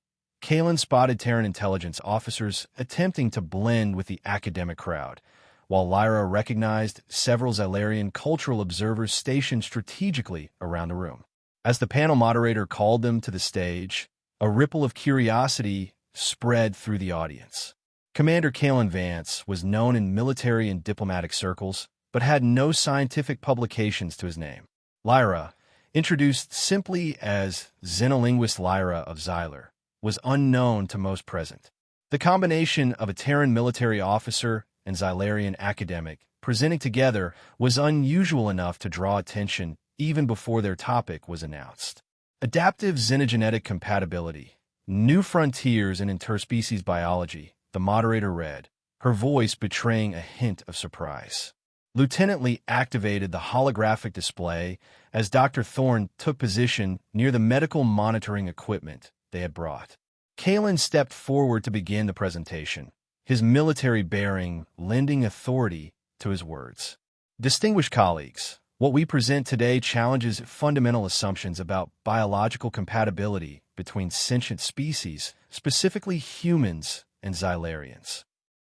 Kalen spotted Terran intelligence officers attempting to blend with the academic crowd, while Lyra recognized several Xylarian cultural observers stationed strategically around the room. As the panel moderator called them to the stage, a ripple of curiosity spread through the audience. Commander Kalen Vance was known in military and diplomatic circles, but had no scientific publications to his name. Lyra, introduced simply as Xenolinguist Lyra of Xylar, was unknown to most present. The combination of a Terran military officer and Xylarian academic presenting together was unusual enough to draw attention even before their topic was announced. Adaptive xenogenetic compatibility, new frontiers in interspecies biology, the moderator read, her voice betraying a hint of surprise. Lieutenant Lee activated the holographic display as Dr. Thorne took position near the medical monitoring equipment they had brought. Kalen stepped forward to begin the presentation, his military bearing lending authority to his words. "Distinguished colleagues, what we present today challenges fundamental assumptions about biological compatibility between sentient species, specifically humans and Xylarians.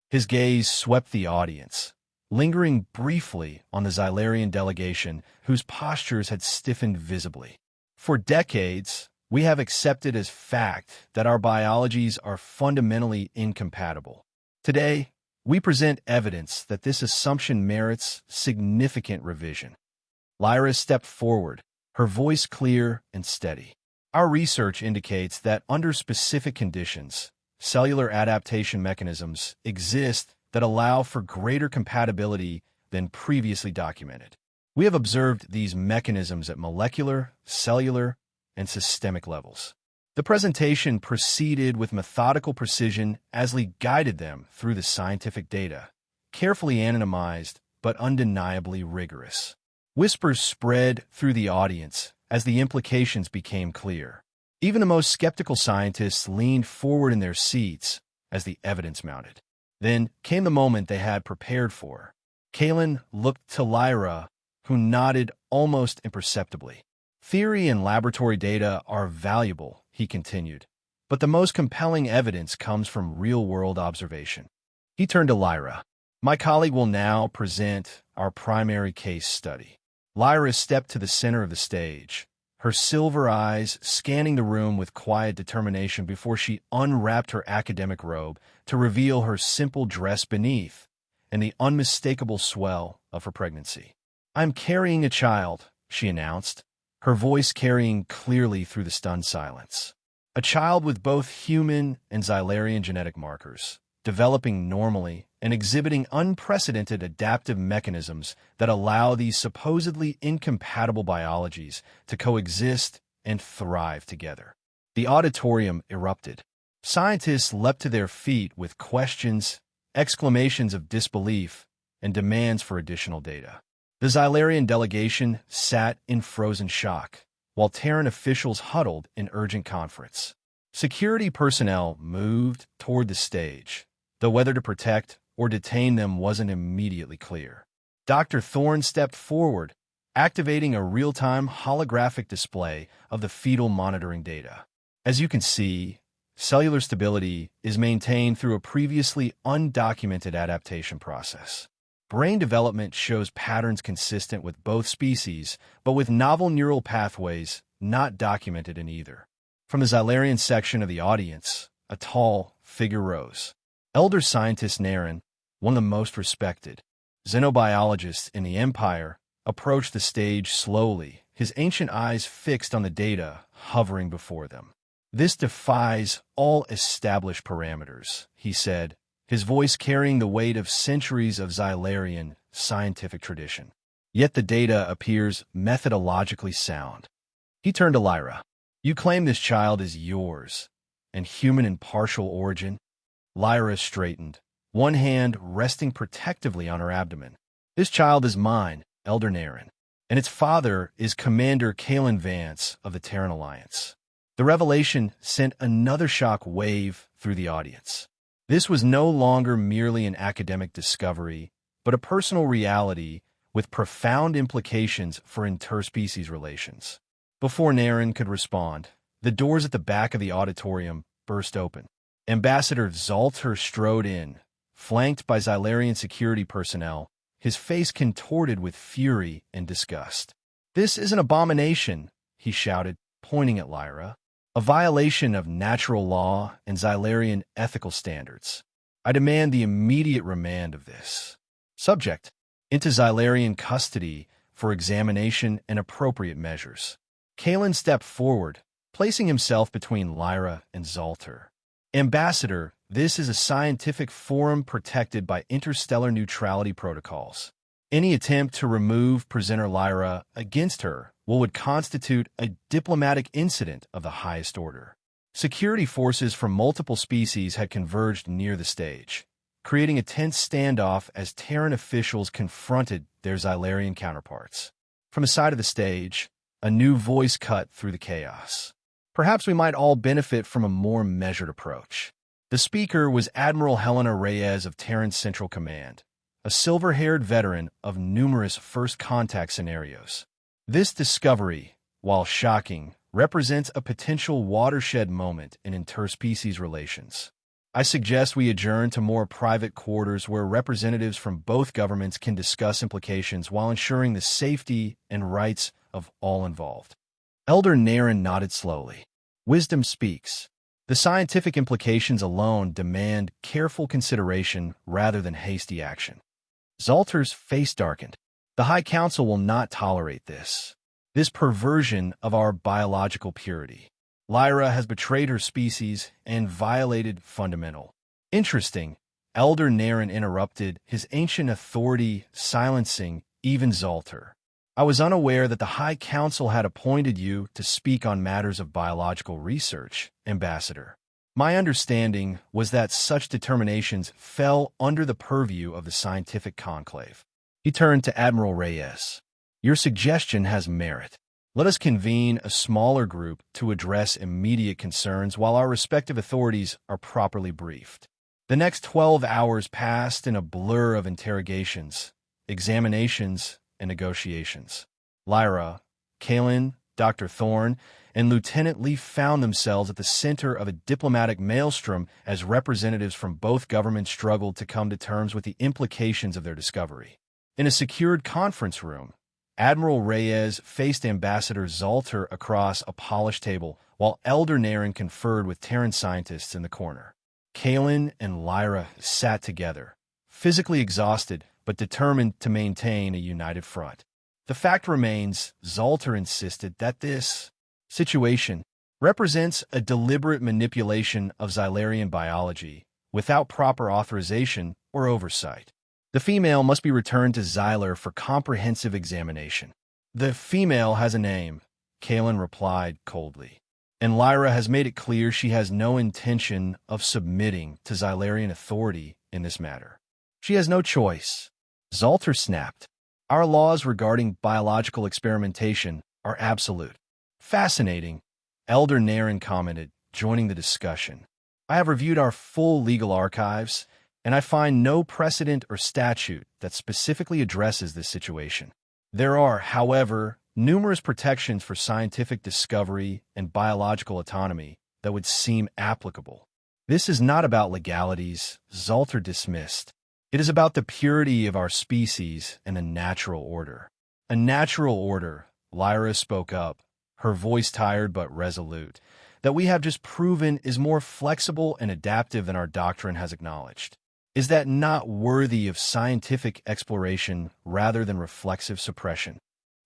His gaze swept the audience, lingering briefly on the Xylarian delegation whose postures had stiffened visibly. For decades, we have accepted as fact that our biologies are fundamentally incompatible. Today, we present evidence that this assumption merits significant revision. Lyra stepped forward, her voice clear and steady. Our research indicates that under specific conditions, cellular adaptation mechanisms exist that allow for greater compatibility than previously documented. We have observed these mechanisms at molecular, cellular, and systemic levels. The presentation proceeded with methodical precision as Lee guided them through the scientific data, carefully anonymized but undeniably rigorous. Whispers spread through the audience as the implications became clear. Even the most skeptical scientists leaned forward in their seats as the evidence mounted. Then came the moment they had prepared for. Kalen looked to Lyra, who nodded almost imperceptibly. Theory and laboratory data are valuable, he continued, but the most compelling evidence comes from real-world observation. He turned to Lyra. My colleague will now present our primary case study. Lyra stepped to the center of the stage, her silver eyes scanning the room with quiet determination before she unwrapped her academic robe to reveal her simple dress beneath and the unmistakable swell of her pregnancy. I'm carrying a child, she announced, her voice carrying clearly through the stunned silence. A child with both human and Xylarian genetic markers, developing normally and exhibiting unprecedented adaptive mechanisms that allow these supposedly incompatible biologies to coexist and thrive together. The auditorium erupted. Scientists leapt to their feet with questions, exclamations of disbelief, and demands for additional data. The Xylarian delegation sat in frozen shock, while Terran officials huddled in urgent conference. Security personnel moved toward the stage, though whether to protect or detain them wasn't immediately clear. Dr. Thorne stepped forward, activating a real-time holographic display of the fetal monitoring data. As you can see, cellular stability is maintained through a previously undocumented adaptation process. Brain development shows patterns consistent with both species, but with novel neural pathways not documented in either. From the Xylarian section of the audience, a tall figure rose. Elder scientist Naren, one of the most respected xenobiologists in the Empire, approached the stage slowly, his ancient eyes fixed on the data hovering before them. This defies all established parameters, he said, his voice carrying the weight of centuries of Xylarian scientific tradition. Yet the data appears methodologically sound. He turned to Lyra. You claim this child is yours, and human in partial origin? Lyra straightened, one hand resting protectively on her abdomen. This child is mine, Elder Naren, and its father is Commander Kalen Vance of the Terran Alliance. The revelation sent another shock wave through the audience. This was no longer merely an academic discovery, but a personal reality with profound implications for interspecies relations. Before Naren could respond, the doors at the back of the auditorium burst open. Ambassador Zalter strode in, flanked by Xylarian security personnel, his face contorted with fury and disgust. This is an abomination, he shouted, pointing at Lyra. A violation of natural law and Xylarian ethical standards. I demand the immediate remand of this subject into Xylarian custody for examination and appropriate measures. Kalen stepped forward, placing himself between Lyra and Zalter. Ambassador, this is a scientific forum protected by interstellar neutrality protocols. Any attempt to remove presenter Lyra against her would constitute a diplomatic incident of the highest order. Security forces from multiple species had converged near the stage, creating a tense standoff as Terran officials confronted their Xylarian counterparts. From the side of the stage, a new voice cut through the chaos. Perhaps we might all benefit from a more measured approach. The speaker was Admiral Helena Reyes of Terran Central Command, a silver-haired veteran of numerous first contact scenarios. This discovery, while shocking, represents a potential watershed moment in interspecies relations. I suggest we adjourn to more private quarters where representatives from both governments can discuss implications while ensuring the safety and rights of all involved. Elder Naren nodded slowly. Wisdom speaks. The scientific implications alone demand careful consideration rather than hasty action. Zalter's face darkened. The High Council will not tolerate this perversion of our biological purity. Lyra has betrayed her species and violated fundamental. Interesting, Elder Naren interrupted, his ancient authority silencing even Zalter. I was unaware that the High Council had appointed you to speak on matters of biological research, Ambassador. My understanding was that such determinations fell under the purview of the scientific conclave. He turned to Admiral Reyes. Your suggestion has merit. Let us convene a smaller group to address immediate concerns while our respective authorities are properly briefed. The next 12 hours passed in a blur of interrogations, examinations, and negotiations. Lyra, Kalen, Dr. Thorne, and Lieutenant Leaf found themselves at the center of a diplomatic maelstrom as representatives from both governments struggled to come to terms with the implications of their discovery. In a secured conference room, Admiral Reyes faced Ambassador Zalter across a polished table, while Elder Naren conferred with Terran scientists in the corner. Kalen and Lyra sat together, physically exhausted but determined to maintain a united front. The fact remains, Zalter insisted that this situation represents a deliberate manipulation of Xylarian biology without proper authorization or oversight. The female must be returned to Xylar for comprehensive examination. The female has a name, Kalen replied coldly, and Lyra has made it clear she has no intention of submitting to Xylarian authority in this matter. She has no choice. Zalter snapped. Our laws regarding biological experimentation are absolute. Fascinating, Elder Naren commented, joining the discussion. I have reviewed our full legal archives, and I find no precedent or statute that specifically addresses this situation. There are, however, numerous protections for scientific discovery and biological autonomy that would seem applicable. This is not about legalities, Zalter dismissed. It is about the purity of our species and a natural order. A natural order, Lyra spoke up, her voice tired but resolute, that we have just proven is more flexible and adaptive than our doctrine has acknowledged. Is that not worthy of scientific exploration rather than reflexive suppression?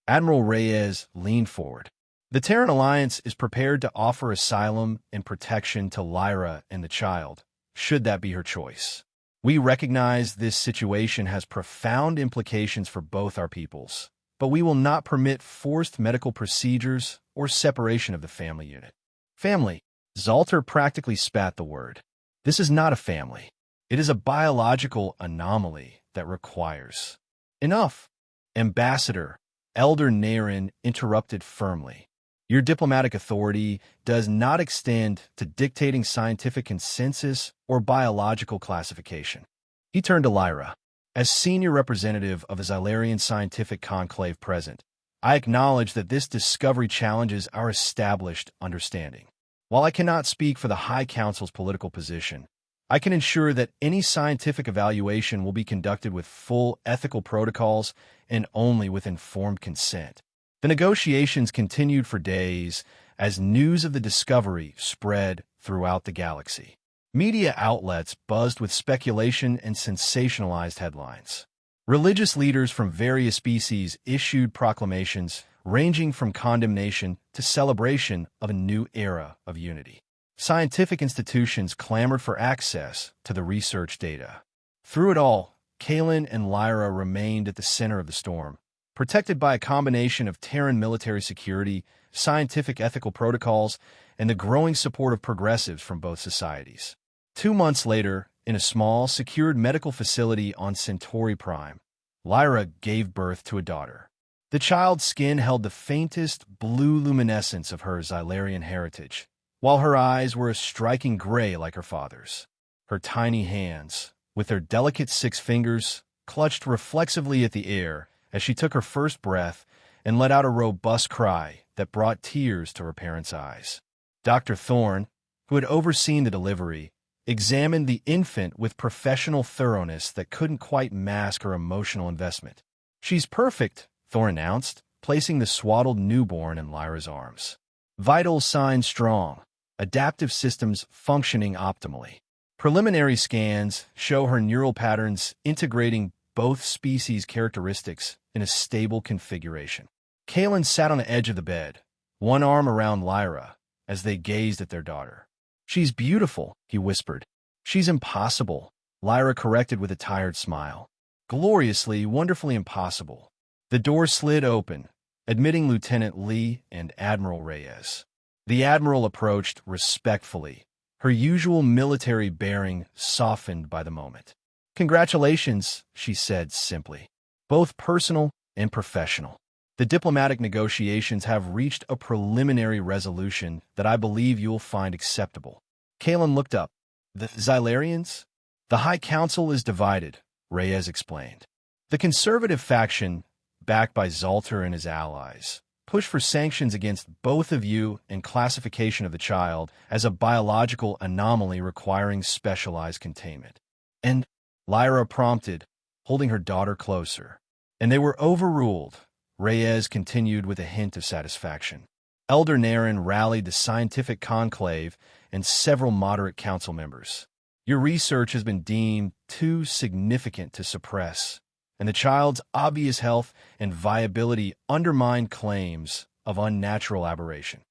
Admiral Reyes leaned forward. The Terran Alliance is prepared to offer asylum and protection to Lyra and the child, should that be her choice. We recognize this situation has profound implications for both our peoples, but we will not permit forced medical procedures or separation of the family unit. Family. Zalter practically spat the word. This is not a family. It is a biological anomaly that requires. Enough. Ambassador, Elder Naren interrupted firmly. Your diplomatic authority does not extend to dictating scientific consensus or biological classification. He turned to Lyra. As senior representative of the Xylarian scientific conclave present, I acknowledge that this discovery challenges our established understanding. While I cannot speak for the High Council's political position, I can ensure that any scientific evaluation will be conducted with full ethical protocols and only with informed consent. The negotiations continued for days as news of the discovery spread throughout the galaxy. Media outlets buzzed with speculation and sensationalized headlines. Religious leaders from various species issued proclamations ranging from condemnation to celebration of a new era of unity. Scientific institutions clamored for access to the research data. Through it all, Kalen and Lyra remained at the center of the storm, protected by a combination of Terran military security, scientific ethical protocols, and the growing support of progressives from both societies. 2 months later, in a small, secured medical facility on Centauri Prime, Lyra gave birth to a daughter. The child's skin held the faintest blue luminescence of her Xylarian heritage, while her eyes were a striking gray like her father's. Her tiny hands, with their delicate 6 fingers, clutched reflexively at the air as she took her first breath and let out a robust cry that brought tears to her parents' eyes. Dr. Thorne, who had overseen the delivery, examined the infant with professional thoroughness that couldn't quite mask her emotional investment. "She's perfect," Thor announced, placing the swaddled newborn in Lyra's arms. "Vital signs strong. Adaptive systems functioning optimally. Preliminary scans show her neural patterns integrating both species' characteristics in a stable configuration." Kalen sat on the edge of the bed, one arm around Lyra, as they gazed at their daughter. "She's beautiful," he whispered. "She's impossible," Lyra corrected with a tired smile. "Gloriously, wonderfully impossible." The door slid open, admitting Lieutenant Lee and Admiral Reyes. The Admiral approached respectfully, her usual military bearing softened by the moment. "Congratulations," she said simply. "Both personal and professional. The diplomatic negotiations have reached a preliminary resolution that I believe you'll find acceptable." Kalen looked up. "The Xylarians?" "The High Council is divided," Reyes explained. "The conservative faction, backed by Zalter and his allies, push for sanctions against both of you and classification of the child as a biological anomaly requiring specialized containment." "And," Lyra prompted, holding her daughter closer. "And they were overruled," Reyes continued with a hint of satisfaction. Elder Naren rallied the scientific conclave and several moderate council members. "Your research has been deemed too significant to suppress, and the child's obvious health and viability undermine claims of unnatural aberration.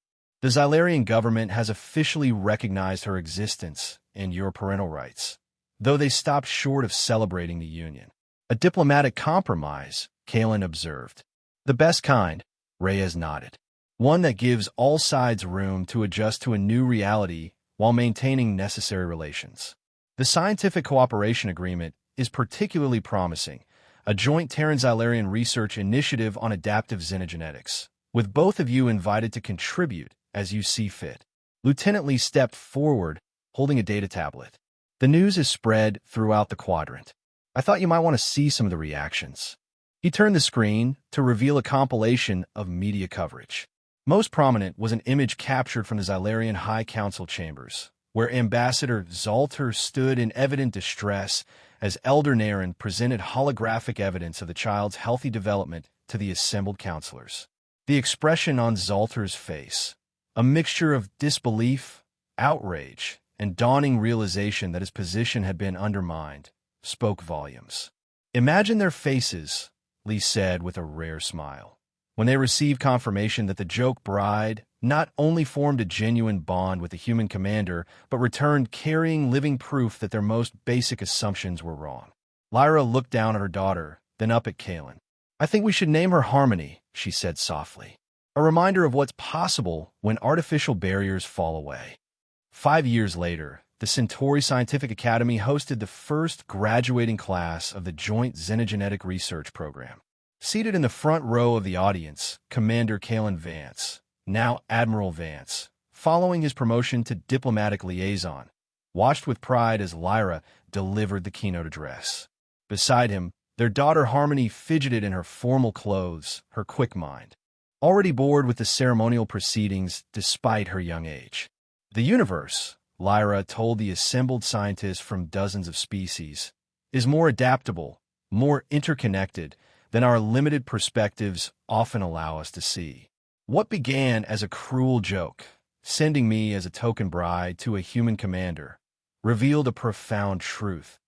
The Xylarian government has officially recognized her existence and your parental rights, though they stopped short of celebrating the union." "A diplomatic compromise," Kalen observed. "The best kind," Reyes nodded. "One that gives all sides room to adjust to a new reality while maintaining necessary relations. The Scientific Cooperation Agreement is particularly promising, a joint Terran-Xylarian research initiative on adaptive xenogenetics, with both of you invited to contribute as you see fit." Lieutenant Lee stepped forward, holding a data tablet. "The news is spread throughout the quadrant. I thought you might want to see some of the reactions." He turned the screen to reveal a compilation of media coverage. Most prominent was an image captured from the Xylarian High Council chambers, where Ambassador Zalter stood in evident distress as Elder Naren presented holographic evidence of the child's healthy development to the assembled counselors. The expression on Zalter's face, a mixture of disbelief, outrage, and dawning realization that his position had been undermined, spoke volumes. "Imagine their faces," Lee said with a rare smile, "when they received confirmation that the joke bride not only formed a genuine bond with the human commander, but returned carrying living proof that their most basic assumptions were wrong." Lyra looked down at her daughter, then up at Kalen. "I think we should name her Harmony," she said softly. "A reminder of what's possible when artificial barriers fall away." 5 years later, the Centauri Scientific Academy hosted the first graduating class of the Joint Xenogenetic Research Program. Seated in the front row of the audience, Commander Kalen Vance, now Admiral Vance, following his promotion to diplomatic liaison, watched with pride as Lyra delivered the keynote address. Beside him, their daughter Harmony fidgeted in her formal clothes, her quick mind, already bored with the ceremonial proceedings despite her young age. "The universe," Lyra told the assembled scientists from dozens of species, "is more adaptable, more interconnected than our limited perspectives often allow us to see. What began as a cruel joke, sending me as a token bride to a human commander, revealed a profound truth,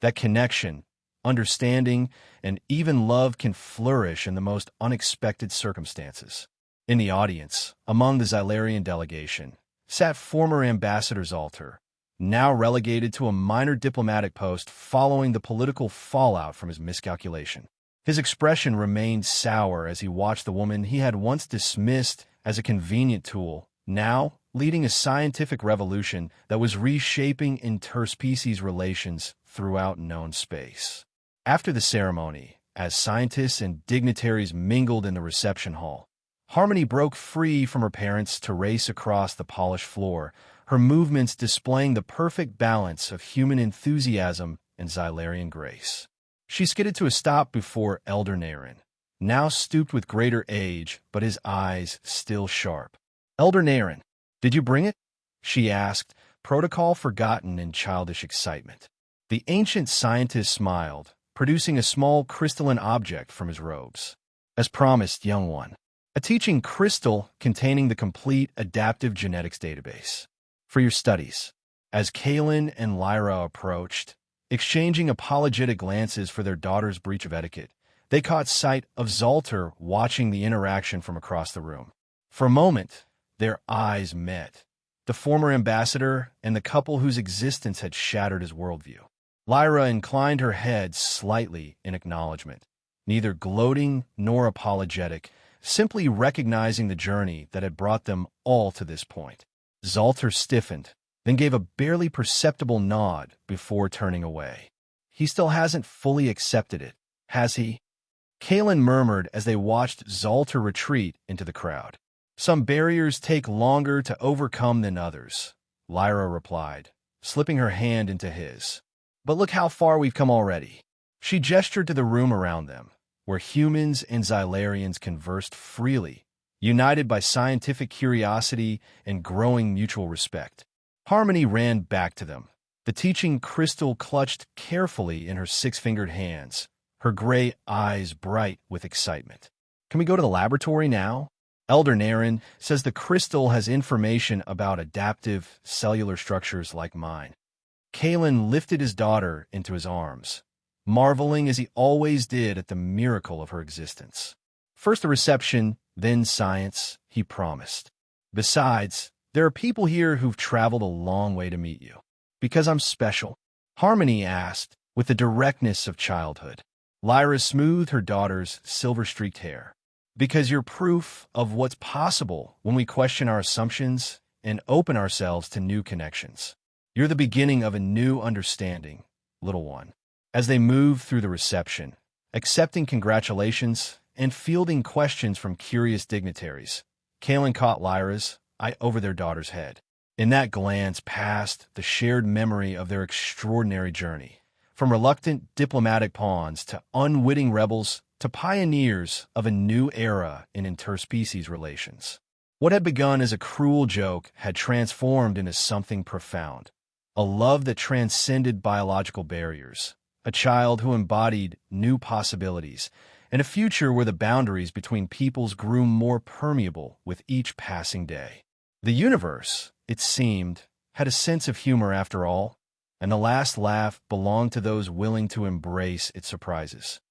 that connection, understanding, and even love can flourish in the most unexpected circumstances." In the audience, among the Xylarian delegation, sat former Ambassador Zalter, now relegated to a minor diplomatic post following the political fallout from his miscalculation. His expression remained sour as he watched the woman he had once dismissed as a convenient tool, now leading a scientific revolution that was reshaping interspecies relations throughout known space. After the ceremony, as scientists and dignitaries mingled in the reception hall, Harmony broke free from her parents to race across the polished floor, her movements displaying the perfect balance of human enthusiasm and Xylarian grace. She skidded to a stop before Elder Naren, now stooped with greater age, but his eyes still sharp. "Elder Naren, did you bring it?" she asked, protocol forgotten in childish excitement. The ancient scientist smiled, producing a small crystalline object from his robes. As promised, young one, a teaching crystal containing the complete adaptive genetics database for your studies. As Kaelin and Lyra approached, exchanging apologetic glances for their daughter's breach of etiquette, they caught sight of Zalter watching the interaction from across the room. For a moment, their eyes met, the former ambassador and the couple whose existence had shattered his worldview. Lyra inclined her head slightly in acknowledgement, neither gloating nor apologetic, simply recognizing the journey that had brought them all to this point. Zalter stiffened, then gave a barely perceptible nod before turning away. He still hasn't fully accepted it, has he? Kaelin murmured as they watched Zalter retreat into the crowd. Some barriers take longer to overcome than others, Lyra replied, slipping her hand into his. But look how far we've come already. She gestured to the room around them, where humans and Xylarians conversed freely, united by scientific curiosity and growing mutual respect. Harmony ran back to them, the teaching crystal clutched carefully in her six-fingered hands, her gray eyes bright with excitement. Can we go to the laboratory now? Elder Naren says the crystal has information about adaptive cellular structures like mine. Kaelin lifted his daughter into his arms, marveling as he always did at the miracle of her existence. First the reception, then science, he promised. Besides, there are people here who've traveled a long way to meet you. Because I'm special? Harmony asked, with the directness of childhood. Lyra smoothed her daughter's silver-streaked hair. Because you're proof of what's possible when we question our assumptions and open ourselves to new connections. You're the beginning of a new understanding, little one. As they moved through the reception, accepting congratulations and fielding questions from curious dignitaries, Kaelin caught Lyra's eye over their daughter's head. In that glance passed the shared memory of their extraordinary journey, from reluctant diplomatic pawns to unwitting rebels to pioneers of a new era in interspecies relations. What had begun as a cruel joke had transformed into something profound, a love that transcended biological barriers, a child who embodied new possibilities, and a future where the boundaries between peoples grew more permeable with each passing day. The universe, it seemed, had a sense of humor after all, and the last laugh belonged to those willing to embrace its surprises.